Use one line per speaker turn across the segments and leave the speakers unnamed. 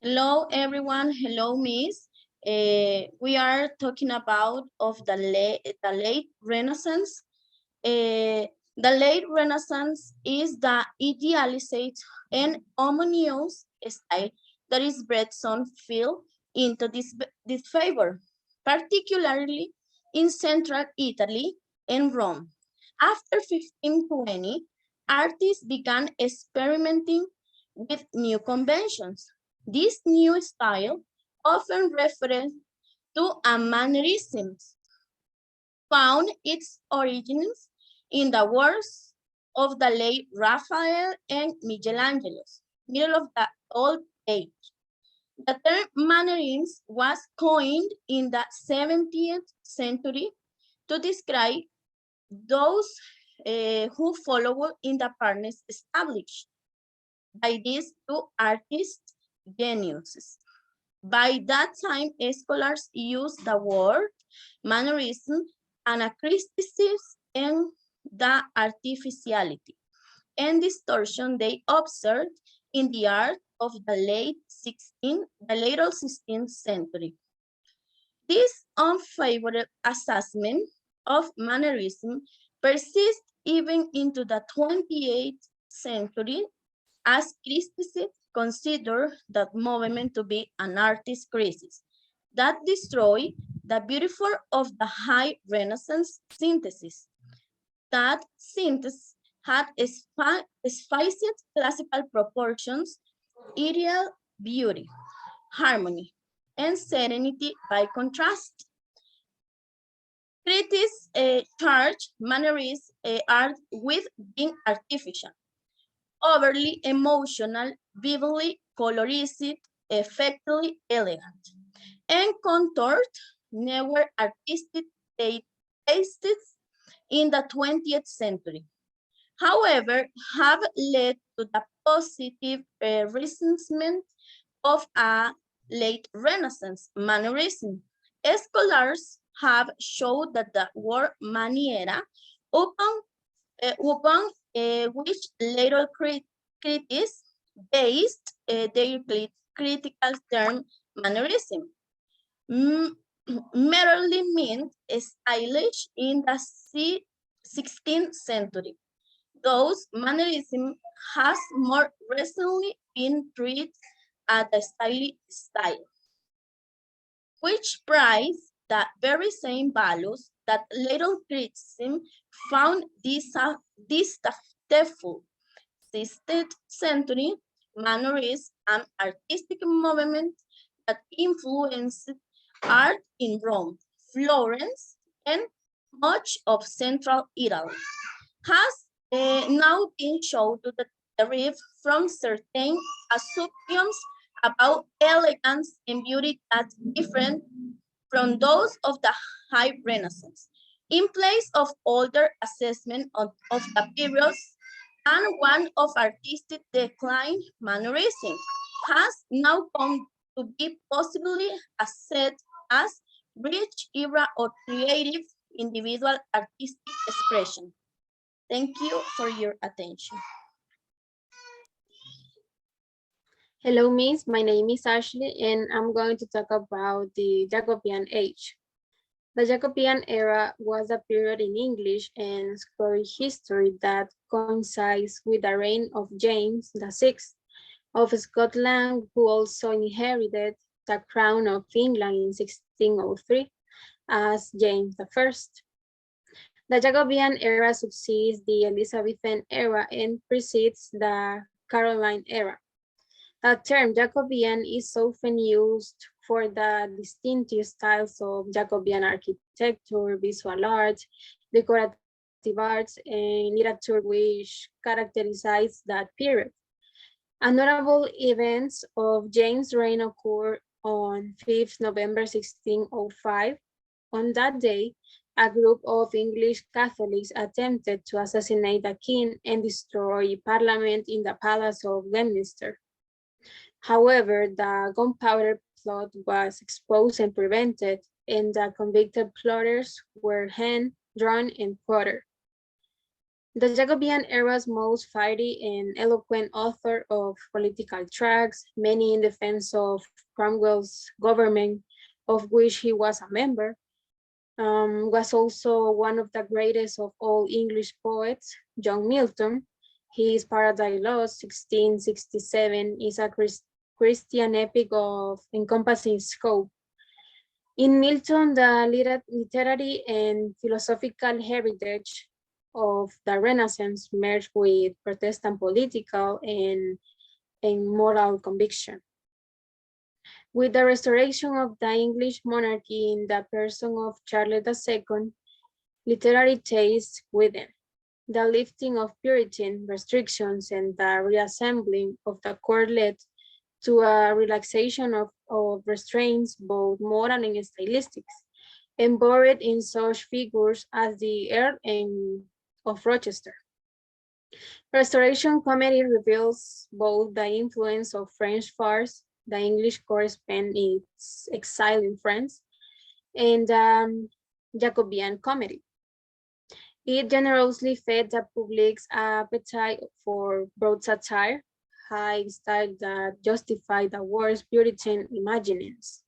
Hello, everyone. Hello, Miss. We are talking about of the late Renaissance. The late Renaissance is the idealized and harmonious style that is bred some feel into this favor, particularly in central Italy and Rome. After 1520, artists began experimenting with new conventions. This new style, often referred to as mannerisms, found its origins in the works of the late Raphael and Michelangelo's middle of the Old Age. The term mannerism was coined in the 17th century to describe those who followed in the partners established by these two artist geniuses. By that time, scholars used the word mannerism, anachronism, and the artificiality and distortion they observed in the art of the later 16th century. This unfavorable assessment of mannerism persists even into the 28th century as critics consider that movement to be an artist crisis that destroy the beautiful of the high Renaissance synthesis. That synthesis had exquisite classical proportions, ideal beauty, harmony, and serenity by contrast. Critics charge mannerism art with being artificial, overly emotional, vividly coloristic, effectively elegant, and contoured newer artistic tastes in the 20th century. However, have led to the positive resentment of a late Renaissance mannerism. Scholars have shown that the word maniera, upon which later critics based their critical term mannerism, merely meant stylish in the 16th century. Those mannerism has more recently been treated as a stylish style, which prize the very same values that later criticism found distasteful. 16th century mannerism and artistic movement that influenced art in Rome, Florence, and much of central Italy has now been shown to derive from certain assumptions about elegance and beauty that different from those of the High Renaissance. In place of older assessment of the periods and one of artistic decline, mannerism has now come to be possibly assessed as rich era of creative individual artistic expression. Thank you for your attention.
Hello, Miss. My name is Ashley, and I'm going to talk about the Jacobean age. The Jacobean era was a period in English and Scottish history that coincides with the reign of James VI of Scotland, who also inherited the crown of England in 1603 as James I. The Jacobean era succeeds the Elizabethan era and precedes the Caroline era. The term Jacobean is often used for the distinctive styles of Jacobean architecture, visual arts, decorative arts, and literature which characterizes that period. A notable events of James' reign occur on 5th November 1605. On that day, a group of English Catholics attempted to assassinate the king and destroy Parliament in the Palace of Westminster. However, the gunpowder plot was exposed and prevented, and the convicted plotters were hanged, drawn, and quartered. The Jacobean era's most fiery and eloquent author of political tracts, many in defense of Cromwell's government, of which he was a member, was also one of the greatest of all English poets, John Milton. His Paradise Lost, 1667, is a Christian epic of encompassing scope. In Milton, the literary and philosophical heritage of the Renaissance merged with Protestant political and moral conviction. With the restoration of the English monarchy in the person of Charles II, literary taste widened. The lifting of Puritan restrictions and the reassembling of the court led to a relaxation of restraints, both moral and stylistic, embodied in such figures as the Earl of Rochester. Restoration comedy reveals both the influence of French farce, the English court spent its exile in France, and Jacobean comedy. It generously fed the public's appetite for broad satire, high style that justified the worst Puritan imaginings.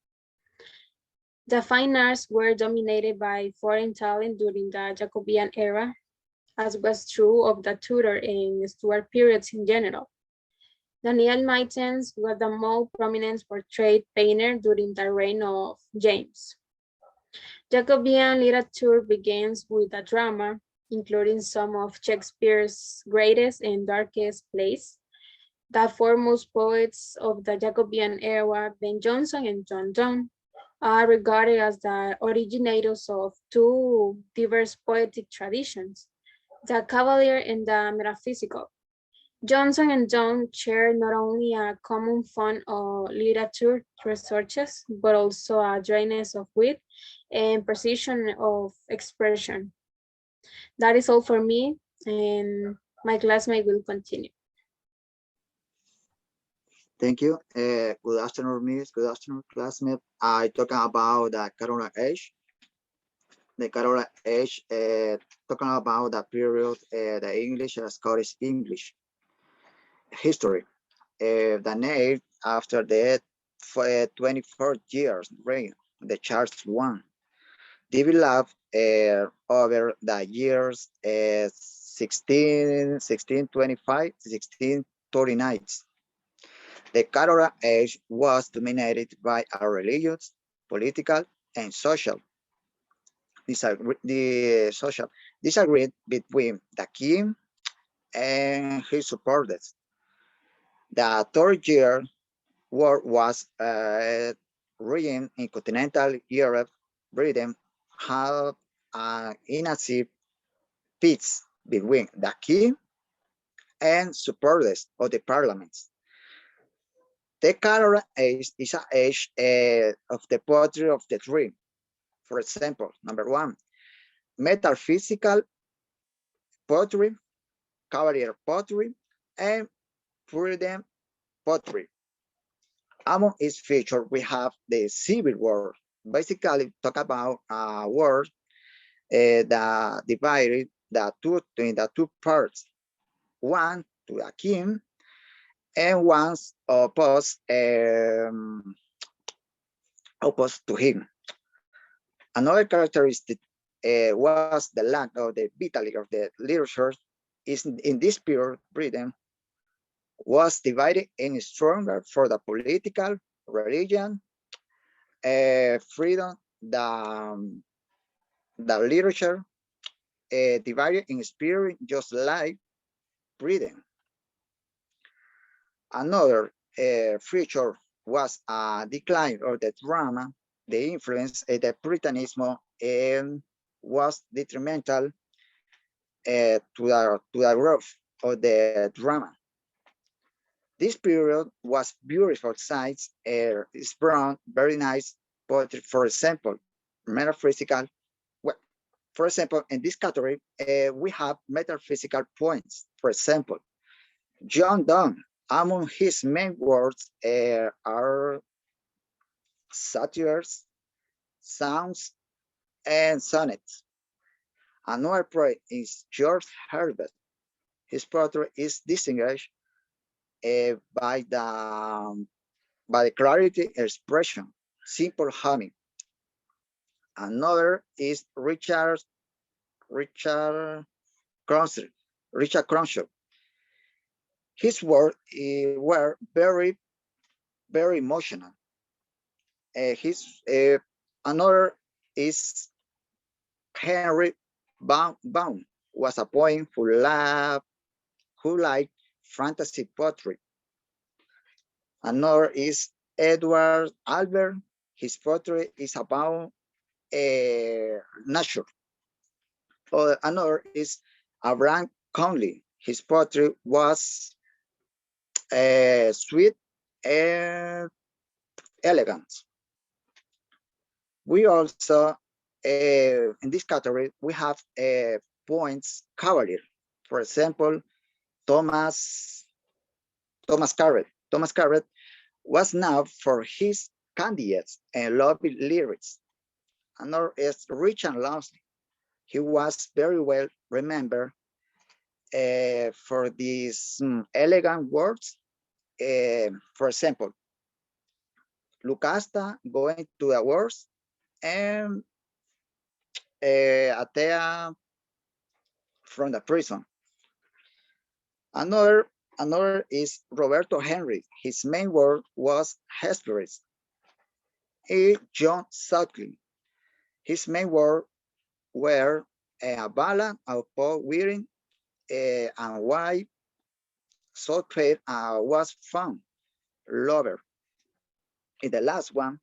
The fine arts were dominated by foreign talent during the Jacobean era, as was true of the Tudor and Stuart periods in general. Daniel Maitens was the most prominent portrait painter during the reign of James. Jacobean literature begins with a drama, including some of Shakespeare's greatest and darkest plays. The foremost poets of the Jacobean era, Ben Jonson and John Donne, are regarded as the originators of two diverse poetic traditions, the Cavalier and the Metaphysical. Johnson and Donne share not only a common fund of literature researches, but also a dryness of wit and precision of expression. That is all for me, and my classmate will continue.
Thank you. Good afternoon, Miss. Good afternoon, classmate. I talking about the Carola age. The Carola age, talking about the period, the English and Scottish English history. The name after the 24 years reign, the Charles I, developed over the years 1625, 1639. The Carola age was dominated by a religious, political, and social disagreement between the king and his supporters. The Third Year War was region in continental Europe. Britain had an inactive peace between the king and supporters of the parliaments. The Carola age is an age of the poetry of the dream. For example, number one, metaphysical poetry, cavalier poetry, and Puritan poetry. Among its features, we have the Civil War. Basically, talk about a war that divided the two in the two parts. One to the king, and one's opposed to him. Another characteristic was the lack of the vitality of the literature. Is in this period, Britain was divided in stronger for the political, religion, freedom, the literature, divided in spirit, just like Britain. Another feature was a decline of the drama. The influence of the Puritanism was detrimental to the growth of the drama. This period was beautiful sights, brown, very nice poetry. For example, metaphysical. Well, for example, in this category, we have metaphysical poems. For example, John Donne. Among his main works are satires, songs, and sonnets. Another poet is George Herbert. His poetry is distinguished by the clarity expression, simple harmony. Another is Richard Cronshaw. Richard Cronshaw. His works were very emotional. His another is Henry Baum was a poet who liked fantasy poetry. Another is Edward Albert. His poetry is about nature. Another is Abraham Conley. His poetry was sweet and elegant. We also, in this category, we have points cavalier. For example, Thomas Carret. Thomas Carret was known for his candidates and lovely lyrics. Another is Richard Lawsley. He was very well remembered for these elegant words. For example, Lucasta going to the wars and Atea from the prison. Another is Roberto Henry. His main word was Hesperus. John Suckling. His main word were a ballad of Paul Wearing and why Socrates was found lover. And the last one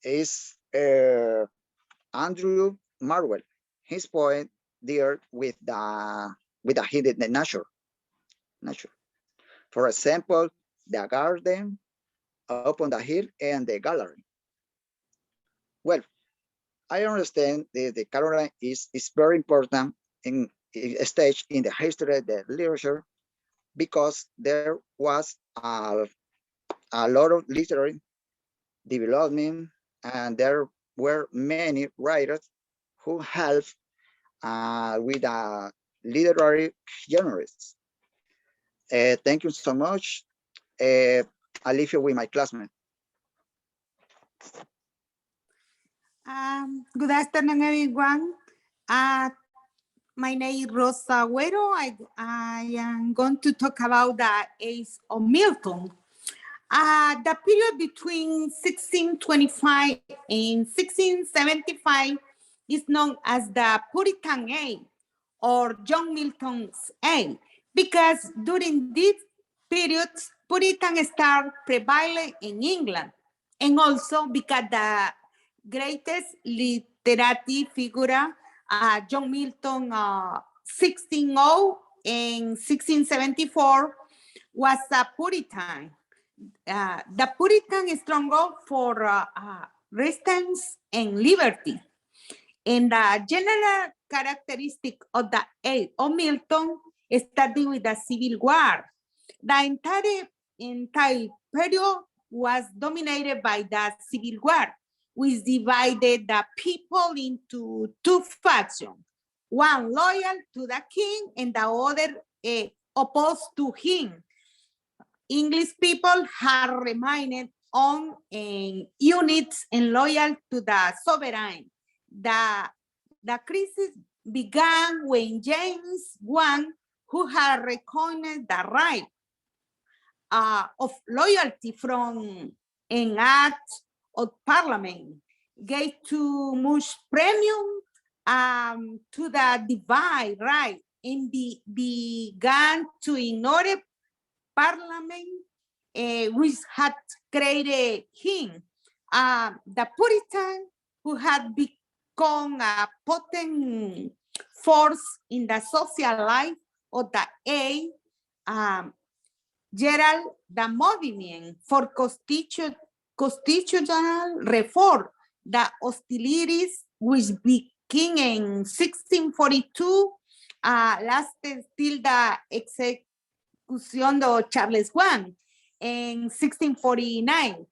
is Andrew Marwell. His poem deals with the hidden nature. For example, the garden, up on the hill, and the gallery. Well, I understand the Caroline is very important in a stage in the history of the literature because there was a lot of literary development and there were many writers who helped with literary genres. Thank you so much. I leave you with my classmate.
Good afternoon, everyone. My name is Rosa Agüero. I am going to talk about the age of Milton. The period between 1625 and 1675 is known as the Puritan age or John Milton's age because during this period, Puritan started prevailing in England and also because the greatest literary figure, John Milton, 1600 and 1674, was a Puritan. The Puritan struggled for resistance and liberty. And the general characteristic of the age of Milton started with the Civil War. The entire period was dominated by the Civil War, which divided the people into two factions, one loyal to the king and the other opposed to him. English people had remained on units and loyal to the sovereign. The crisis began when James I, who had recognized the right of loyalty from an act of parliament, gave too much premium to the divine right and began to ignore parliament which had created him. The Puritan, who had become a potent force in the social life of the age, Gerald the movement for constitutional reform, the hostilities which began in 1642 lasted till the execution of Charles I in 1649.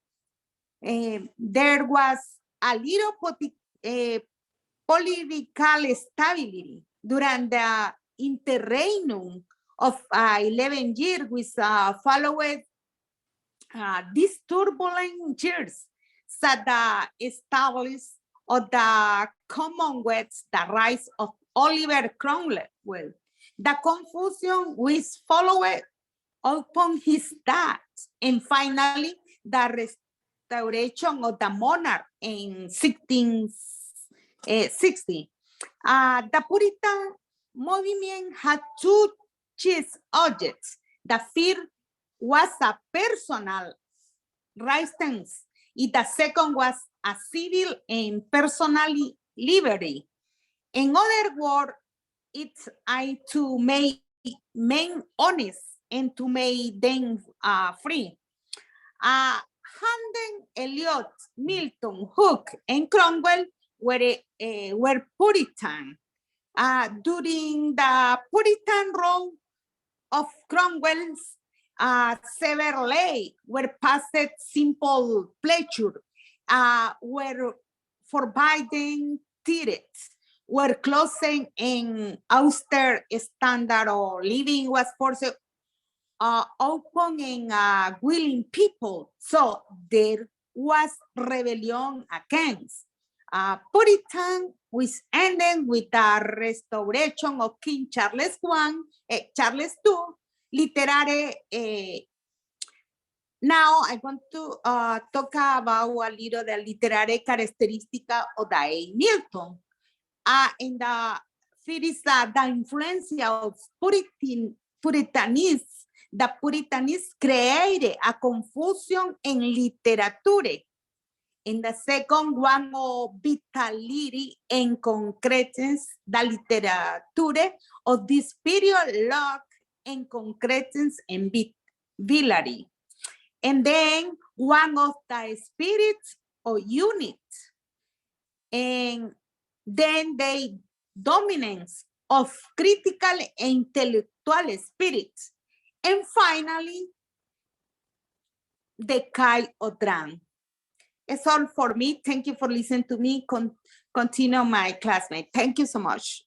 There was a little political stability during the interregnum of 11 years, which followed these turbulent years that established of the Commonwealth, the rise of Oliver Cromwell, the confusion which followed upon his death, and finally the restoration of the monarch in 1660. The Puritan movement had two chief objects. The first was a personal resistance, and the second was a civil and personal liberty. In other words, it's to make men honest and to make them free. Hamden, Eliot, Milton, Hooke, and Cromwell were Puritan. During the Puritan rule of Cromwell's, several laws were passed simple pleasure, were forbidden tithes, were closing and austere standard of living was forced upon and willing people. So there was rebellion against. Puritan, which ended with the restoration of King Charles Charles II, literary. Now I want to talk about a little the literary characteristic of the Milton. In the first, the influence of Puritanism. The Puritanists created a confusion in literature. In the second one of vitality and concreteness, the literature of this period locked in concreteness and vitality. And then one of the spirits or unit. And then the dominance of critical and intellectual spirits. And finally, the kind of drum. It's all for me. Thank you for listening to me. Continue my classmate. Thank you so much.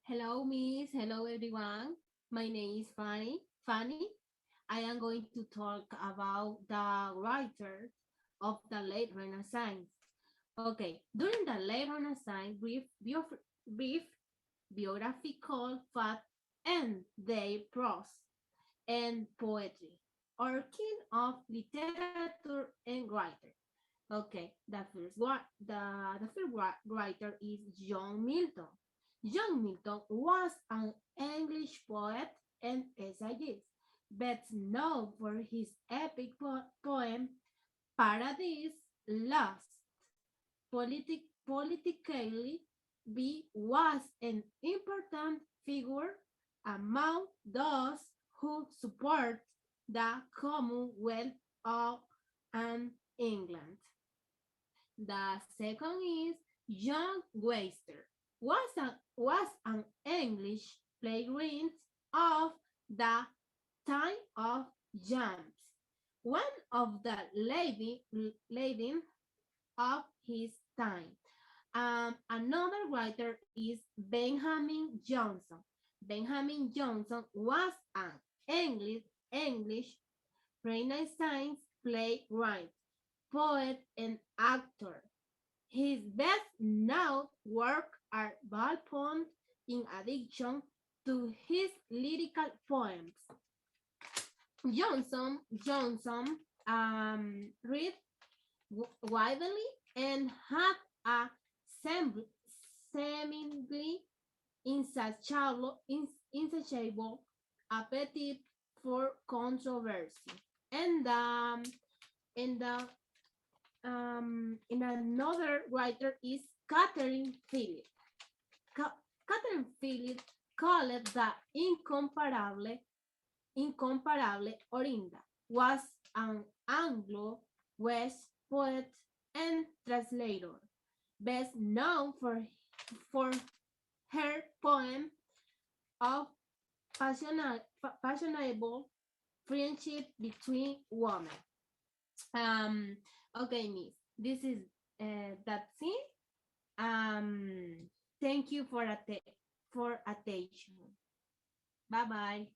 Hello, Miss. Hello, everyone. My name is Fanny. I am going to talk about the writers of the late Renaissance. Okay, during the late Renaissance, brief biographical fact and their prose and poetry, or king of literature and writer. Okay, the first writer is John Milton. John Milton was an English poet and essayist, best known for his epic poem Paradise Lost. Politically, he was an important figure among those who support the Commonwealth of England. The second is John Webster, was an English playwright of the time of James, one of the leading of his time. Another writer is Benjamin Johnson. Benjamin Johnson was an English Renaissance playwright, poet, and actor. His best known work are ballpoint in addition to his lyrical poems. Johnson read widely and had a seemingly insatiable appetite for controversy. And and another writer is Catherine Phillips. Catherine Phillips called the incomparable Orinda, was an Anglo-Welsh poet and translator, best known for her poem of passionate friendship between women. Okay, Miss. This is that's it. Thank you for attention. Bye bye.